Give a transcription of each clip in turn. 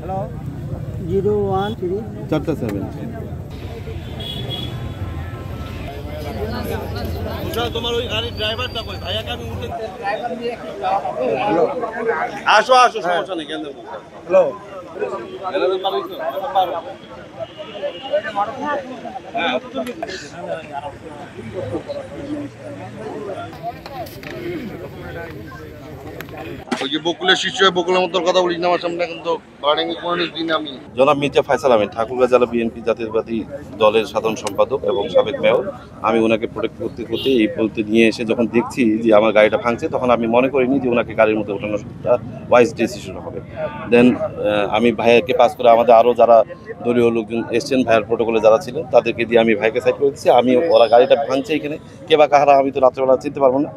Hello 013 4টা 7 তোমার ওই গাড়ির ড্রাইভারটা কই ভাইয়াকে আমি উঠে আসো আসো সমস্যা নেই কেন হ্যালো হ্যালো পারছো পারো হ্যাঁ ওই যে বকুলের শিষ্য বকুলের মতো কথা বলি না আমার সামনে কিন্তু আমি জনাব মির্জা ফয়সাল আমিন ঠাকুরগাঁ জেলা বিএনপি জাতীয়তাবাদী দলের সাধারণ সম্পাদক এবং সাবেক মেয়র। আমি ওনাকে প্রোটেক্ট করতে করতে এই বলতে নিয়ে এসে যখন দেখছি যে আমার গাড়িটা ভাঙছে তখন আমি মনে করিনি যে ওনাকে গাড়ির মধ্যে ওঠানোটা ওয়াইজ ডিসিশন হবে। দেন আমি ভাইয়াকে পাস করে আমাদের আরও যারা দলীয় লোকজন এসছেন ভাইয়ের প্রোটোকলে যারা ছিলেন তাদেরকে দিয়ে আমি ভাইকে সাইড করে দিচ্ছি। আমি ওরা গাড়িটা ভাঙছে এখানে কে বা কাহারা আমি তো রাত্রেবেলা চিনতে পারবো না,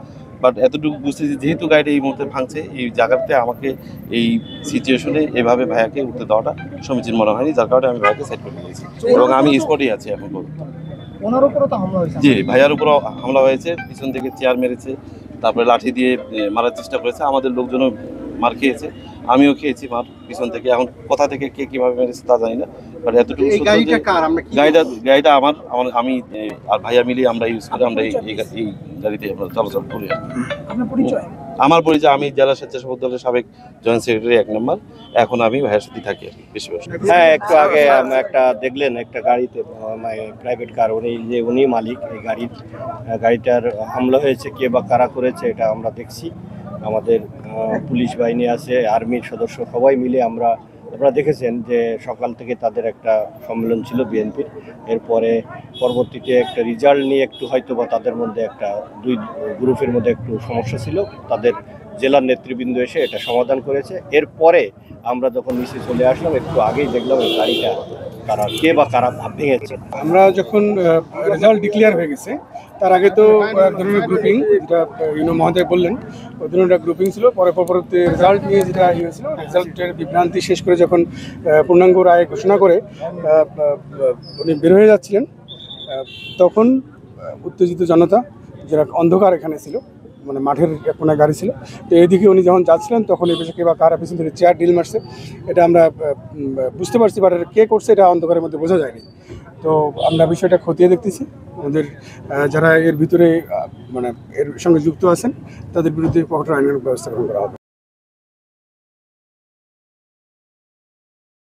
বাট এতটুকু বুঝতেছি যেহেতু গাড়িটা এই মুহূর্তে ভাঙছে এই জায়গাতে আমাকে এই সিচুয়েশনে এভাবে ভাইয়াকে উঠতে দেওয়াটা সমীচীন মনে হয়নি, যার কারণে আমি ভাইয়াকে সাইড করে দিয়েছি এবং আমি স্পটেই আছি এখন পর্যন্ত। ওনার উপরও তো হামলা হয়েছে। জি ভাইয়ার উপরও হামলা হয়েছে, পিছন থেকে চেয়ার মেরেছে, তারপরে লাঠি দিয়ে মারার চেষ্টা করেছে, আমাদের লোকজনও মার খেয়েছে, আমিও খেয়েছি মার পিছন থেকে। এখন কোথা থেকে কে কিভাবে মেরেছে তা জানি না, বাট এতটুকু গাড়িটা আমার আমি আর ভাইয়া মিলে আমরা ইউজ করে আমরা এই গাড়িতে আমরা চলাচল করি। আমার পরিচয় আমি জেলা স্বেচ্ছাসেবক দলের সাবেক জয়েন্ট সেক্রেটারি 1 নম্বর, এখন আমি ভাইয়ের সাথে থাকি বেশি বেশি। হ্যাঁ একটু আগে একটা দেখলেন একটা গাড়িতে প্রাইভেট কার উনি মালিক এই গাড়িটার হামলা হয়েছে, কে বা কারা করেছে এটা আমরা দেখছি। আমাদের পুলিশ বাহিনী আছে, আর্মির সদস্য সবাই মিলে আপনারা দেখেছেন যে সকাল থেকে তাদের একটা সম্মেলন ছিল বিএনপির। এরপরে পরবর্তীতে একটা রেজাল্ট নিয়ে একটু হয়তো বা তাদের মধ্যে একটা দুই গ্রুপের মধ্যে একটু সমস্যা ছিল, তাদের জেলার নেতৃবৃন্দ এসে এটা সমাধান করেছে। এরপরে আমরা যখন নিচে চলে আসলাম একটু আগেই দেখলাম এই গাড়িটা কে বা কারা ভেঙেছে। আমরা যখন রেজাল্ট ডিক্লেয়ার হয়ে গেছে তার আগে তো এক ধরনের গ্রুপিং, যেটা মহোদয় বললেন, ওই ধরনের একটা গ্রুপিং ছিল। পরবর্তী রেজাল্ট নিয়ে যেটা হয়েছিল, রেজাল্টের বিভ্রান্তি শেষ করে যখন পূর্ণাঙ্গ রায় ঘোষণা করে উনি বের হয়ে যাচ্ছিলেন, তখন উত্তেজিত জনতা যারা অন্ধকার এখানে ছিল, মানে মাঠের কোনো গাড়ি ছিল, তো এইদিকে উনি যখন যাচ্ছিলেন তখন এই পেছনে বা কারা পিছন থেকে চেয়ার ডিল মারছে, এটা আমরা বুঝতে পারছি, বাট কে করছে এটা অন্ধকারের মধ্যে বোঝা যায়নি। তো আমরা বিষয়টা খতিয়ে দেখতেছি, আমাদের যারা এর ভিতরে মানে এর সঙ্গে যুক্ত আছেন তাদের বিরুদ্ধে কঠোর আইনের ব্যবস্থা গ্রহণ করা হবে।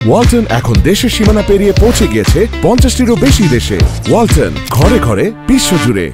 ওয়ালটন এখন দেশের সীমানা পেরিয়ে পৌঁছে গিয়েছে 50টিরও বেশি দেশে। ওয়ালটন ঘরে ঘরে বিশ্বজুড়ে।